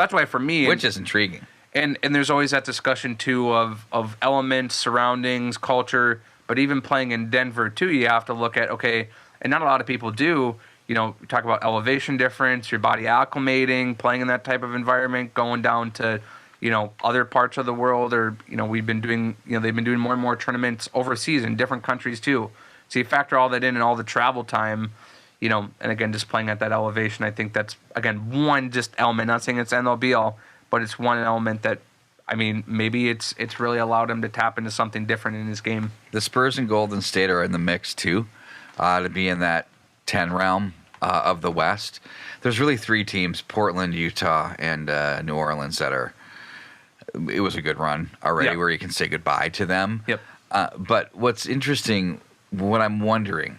That's why for me, which is intriguing. And there's always that discussion too of elements, surroundings, culture. But even playing in Denver too, you have to look at, okay, and not a lot of people do. You know, we talk about elevation difference, your body acclimating, playing in that type of environment, going down to, you know, other parts of the world, or, you know, they've been doing more and more tournaments overseas in different countries too. So you factor all that in and all the travel time, you know, and again, just playing at that elevation, I think that's, again, one just element, not saying it's end all be all, but it's one element that, I mean, maybe it's really allowed him to tap into something different in his game. The Spurs and Golden State are in the mix too, to be in that 10 realm of the West. There's really 3 teams, Portland, Utah, and New Orleans, that are, it was a good run already where you can say goodbye to them. Yep. But what's interesting, what I'm wondering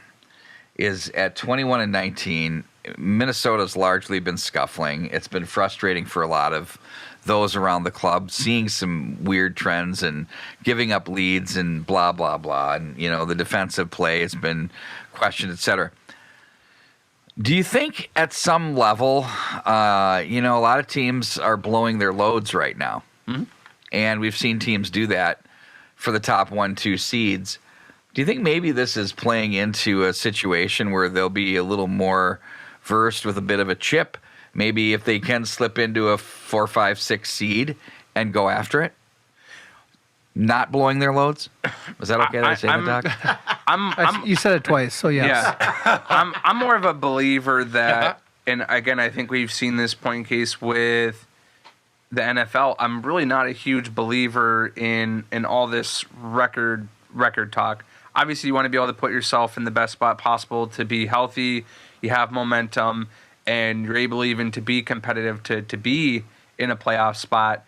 is at 21 and 19, Minnesota's largely been scuffling. It's been frustrating for a lot of those around the club, seeing some weird trends and giving up leads and blah, blah, blah. And, you know, the defensive play has been questioned, et cetera. Do you think at some level, you know, a lot of teams are blowing their loads right now? Mm-hmm. And we've seen teams do that for the top 1-2 seeds. Do you think maybe this is playing into a situation where they'll be a little more versed with a bit of a chip? Maybe if they can slip into a 4, 5, 6 seed and go after it? Not blowing their loads? Was that okay that I say that, Doc? You said it twice, so yes. Yeah. I'm more of a believer that, and again, I think we've seen this point case with the NFL. I'm really not a huge believer in all this record talk. Obviously, you want to be able to put yourself in the best spot possible to be healthy, you have momentum, and you're able even to be competitive to be in a playoff spot.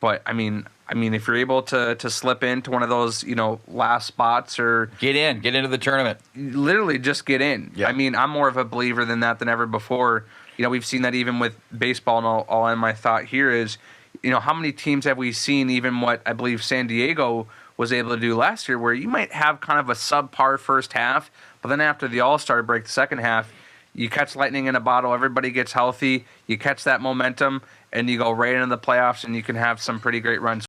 But, I mean, if you're able to slip into one of those, you know, last spots or... Get into the tournament. Literally just get in. Yeah. I mean, I'm more of a believer than ever before. You know, we've seen that even with baseball, and all in my thought here is, you know, how many teams have we seen, even what I believe San Diego was able to do last year, where you might have kind of a subpar first half, but then after the All-Star break, the second half, you catch lightning in a bottle, everybody gets healthy, you catch that momentum, and you go right into the playoffs, and you can have some pretty great runs.